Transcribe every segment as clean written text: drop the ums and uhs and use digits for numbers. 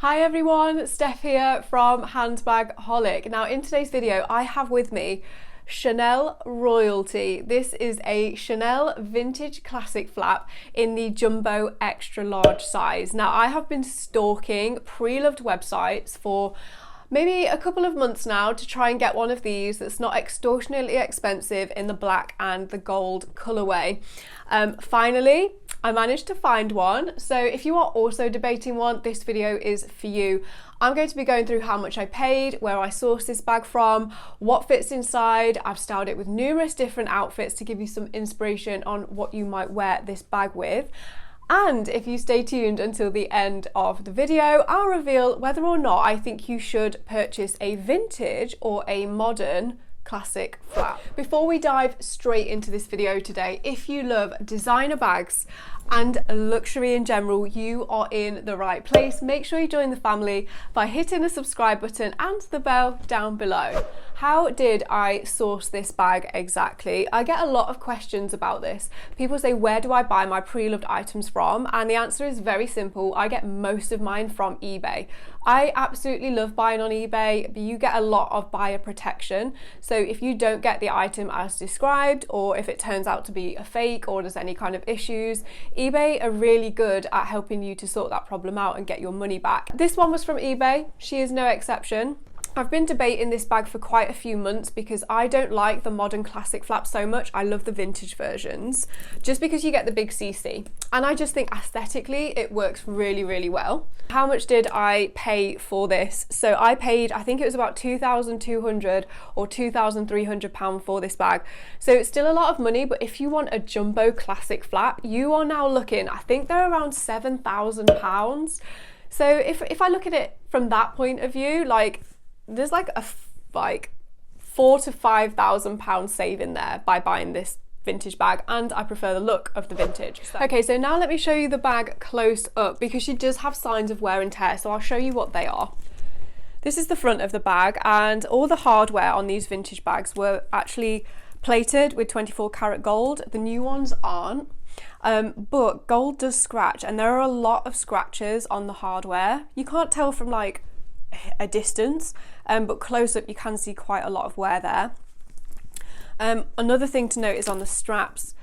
Hi everyone, Steph here from Handbagholic. Now in today's video I have with me Chanel Royalty. This is a Chanel vintage classic flap in the jumbo extra large size. Now I have been stalking pre-loved websites for maybe a couple of months now to try and get one of these that's not extortionately expensive in the black and the gold colorway. Finally, I managed to find one. So if you are also debating one, this video is for you. I'm going to be going through how much I paid, where I sourced this bag from, what fits inside. I've styled it with numerous different outfits to give you some inspiration on what you might wear this bag with. And if you stay tuned until the end of the video, I'll reveal whether or not I think you should purchase a vintage or a modern classic flap. Before we dive straight into this video today, if you love designer bags and luxury in general, you are in the right place. Make sure you join the family by hitting the subscribe button and the bell down below. How did I source this bag exactly? I get a lot of questions about this. People say, where do I buy my pre-loved items from? And the answer is very simple. I get most of mine from eBay. I absolutely love buying on eBay, but you get a lot of buyer protection. So if you don't get the item as described, or if it turns out to be a fake or there's any kind of issues, eBay are really good at helping you to sort that problem out and get your money back. This one was from eBay. She is no exception. I've been debating this bag for quite a few months because I don't like the modern classic flap so much. I love the vintage versions just because you get the big CC, and I just think aesthetically it works really, really well. How much did I pay for this? So I paid, I think it was about £2,200 or £2,300 for this bag. So it's still a lot of money, but if you want a jumbo classic flap, you are now looking, I think they're around £7,000. So if I look at it from that point of view, like, there's like a £4,000 to £5,000 saving there by buying this vintage bag, and I prefer the look of the vintage. Okay, so now let me show you the bag close up because she does have signs of wear and tear, so I'll show you what they are. This is the front of the bag, and all the hardware on these vintage bags were actually plated with 24 karat gold. The new ones aren't. But gold does scratch, and there are a lot of scratches on the hardware. You can't tell from like a distance, but close up you can see quite a lot of wear there. Another thing to note is on the straps,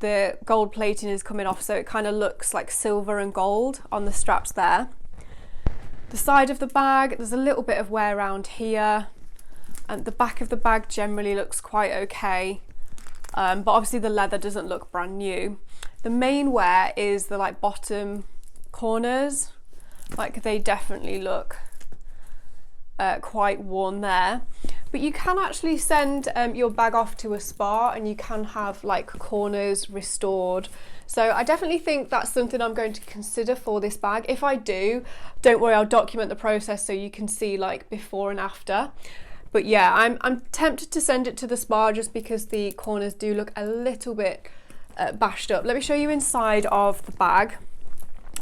the gold plating is coming off, so it kind of looks like silver and gold on the straps there. The side of the bag, there's a little bit of wear around here, and the back of the bag generally looks quite okay, but obviously the leather doesn't look brand new. The main wear is the like bottom corners, like they definitely look quite worn there. But you can actually send your bag off to a spa and you can have like corners restored. So I definitely think that's something I'm going to consider for this bag. If I do, don't worry, I'll document the process so you can see like before and after. But yeah, I'm tempted to send it to the spa just because the corners do look a little bit bashed up. Let me show you inside of the bag.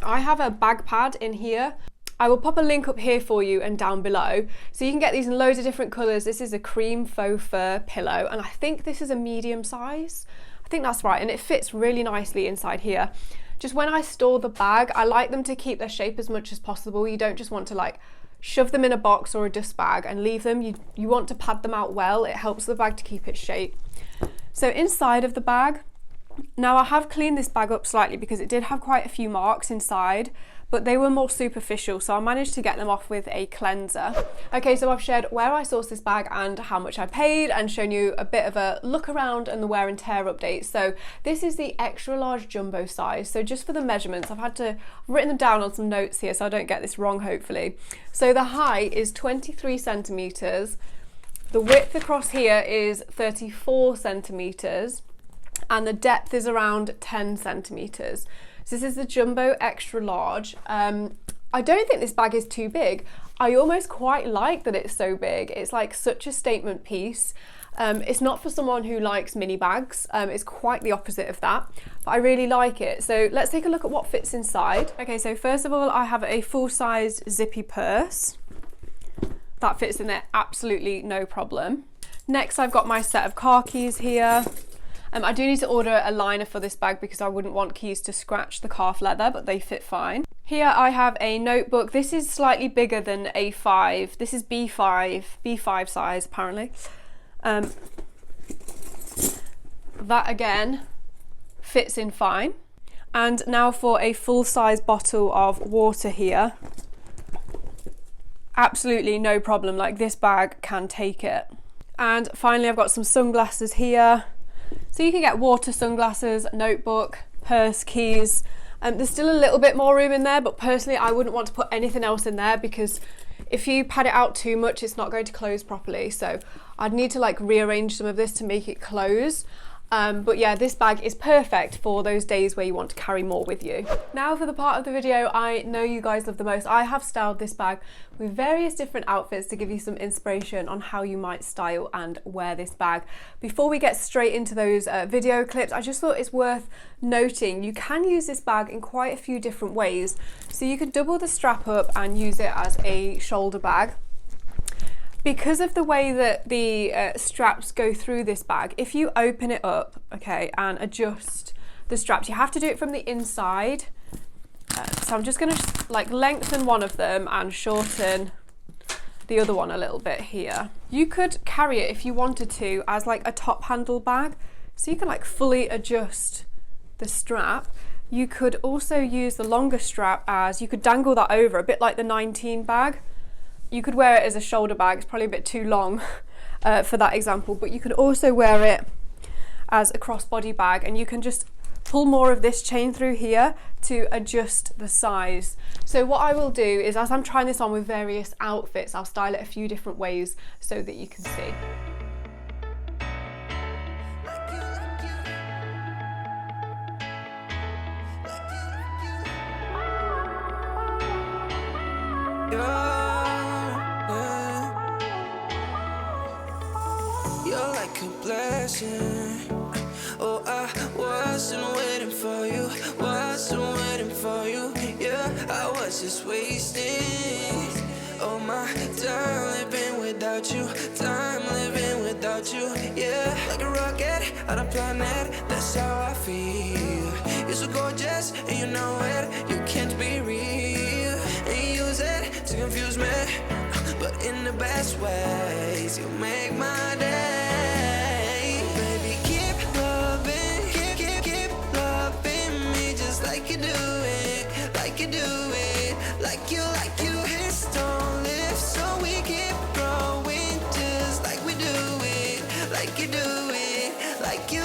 I have a bag pad in here. I will pop a link up here for you and down below. So you can get these in loads of different colours. This is a cream faux fur pillow, and I think this is a medium size. I think that's right, and it fits really nicely inside here. Just when I store the bag, I like them to keep their shape as much as possible. You don't just want to like shove them in a box or a dust bag and leave them. You want to pad them out well. It helps the bag to keep its shape. So inside of the bag, now I have cleaned this bag up slightly because it did have quite a few marks inside, but they were more superficial, so I managed to get them off with a cleanser. Okay, so I've shared where I sourced this bag and how much I paid, and shown you a bit of a look around and the wear and tear update. So this is the extra large jumbo size. So just for the measurements, I've written them down on some notes here so I don't get this wrong, hopefully. So the height is 23 centimeters. The width across here is 34 centimeters. And the depth is around 10 centimeters. So this is the jumbo extra large. I don't think this bag is too big. I almost quite like that it's so big. It's like such a statement piece. It's not for someone who likes mini bags. It's quite the opposite of that, but I really like it. So let's take a look at what fits inside. Okay, so first of all, I have a full-sized zippy purse. That fits in there absolutely no problem. Next, I've got my set of car keys here. I do need to order a liner for this bag because I wouldn't want keys to scratch the calf leather, but they fit fine. Here I have a notebook. This is slightly bigger than A5. This is B5 size apparently. That again fits in fine. And now for a full-size bottle of water here. Absolutely no problem, like this bag can take it. And finally I've got some sunglasses here. So you can get water, sunglasses, notebook, purse, keys. There's still a little bit more room in there, but personally I wouldn't want to put anything else in there because if you pad it out too much, it's not going to close properly. So I'd need to like rearrange some of this to make it close. But yeah, this bag is perfect for those days where you want to carry more with you. Now for the part of the video I know you guys love the most. I have styled this bag with various different outfits to give you some inspiration on how you might style and wear this bag. Before we get straight into those video clips, I just thought it's worth noting you can use this bag in quite a few different ways. So you could double the strap up and use it as a shoulder bag. Because of the way that the straps go through this bag, if you open it up, okay, and adjust the straps, you have to do it from the inside. So I'm just gonna like lengthen one of them and shorten the other one a little bit here. You could carry it if you wanted to as like a top handle bag. So you can like fully adjust the strap. You could also use the longer strap as, you could dangle that over, a bit like the 19 bag. You could wear it as a shoulder bag, it's probably a bit too long for that example, but you could also wear it as a crossbody bag, and you can just pull more of this chain through here to adjust the size. So what I will do is, as I'm trying this on with various outfits, I'll style it a few different ways so that you can see. You're like a blessing. Oh, I wasn't waiting for you, wasn't waiting for you. Yeah, I was just wasting all my time living without you, time living without you. Yeah, like a rocket on a planet, that's how I feel. You're so gorgeous and you know it, you can't be real. And you use it to confuse me, but in the best ways. You make my day. Baby, keep loving, keep loving me just like you do it, like you do it, like you hit stone lift, so we keep growing just like we do it, like you do it, like you.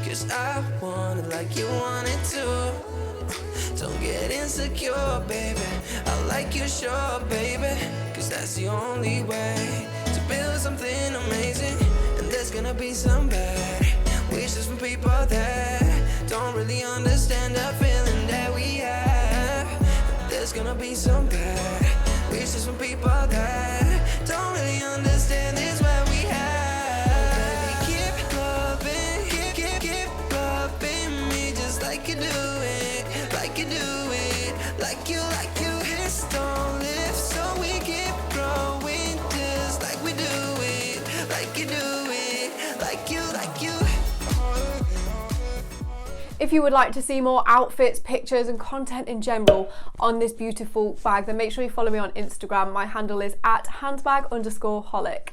Cause I want it like you want it too. Don't get insecure, baby. I like you, sure, baby. Cause that's the only way to build something amazing. And there's gonna be some bad wishes from people that don't really understand the feeling that we have. And there's gonna be some bad wishes from people that don't really understand this what we have. Like you do it, like you do it, like you hit stone lift, so we keep growing just like we do it, like you do it, like you. If you would like to see more outfits, pictures and content in general on this beautiful bag, then make sure you follow me on Instagram. My handle is @handbag_holic.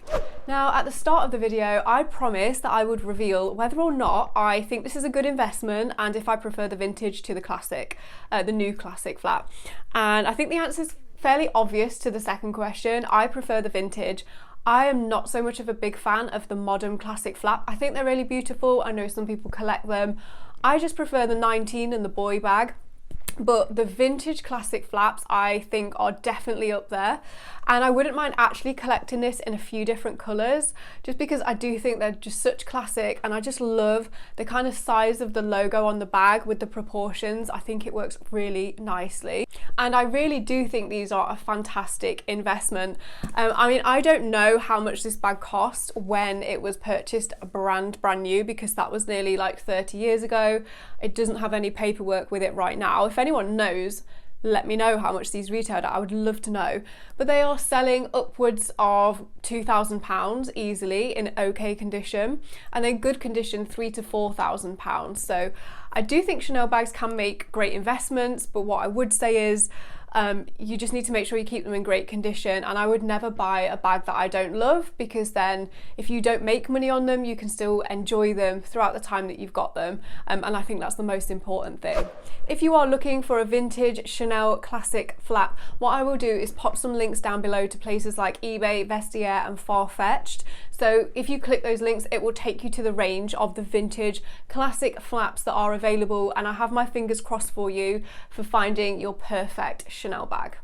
Now, at the start of the video, I promised that I would reveal whether or not I think this is a good investment and if I prefer the vintage to the classic, the new classic flap. And I think the answer is fairly obvious to the second question. I prefer the vintage. I am not so much of a big fan of the modern classic flap. I think they're really beautiful. I know some people collect them. I just prefer the 19 and the boy bag. but the vintage classic flaps I think are definitely up there, and I wouldn't mind actually collecting this in a few different colours, just because I do think they're just such classic, and I just love the kind of size of the logo on the bag with the proportions. I think it works really nicely, and I really do think these are a fantastic investment. I mean, I don't know how much this bag cost when it was purchased brand new, because that was nearly like 30 years ago. It doesn't have any paperwork with it right now. If anyone knows, let me know how much these retailed at. I would love to know. But they are selling upwards of £2,000 easily in okay condition, and in good condition £3,000 to £4,000. So I do think Chanel bags can make great investments, but what I would say is you just need to make sure you keep them in great condition, and I would never buy a bag that I don't love, because then if you don't make money on them, you can still enjoy them throughout the time that you've got them, and I think that's the most important thing. If you are looking for a vintage Chanel classic flap, what I will do is pop some links down below to places like eBay, Vestiaire and Farfetched. So if you click those links, it will take you to the range of the vintage classic flaps that are available, and I have my fingers crossed for you for finding your perfect Chanel bag.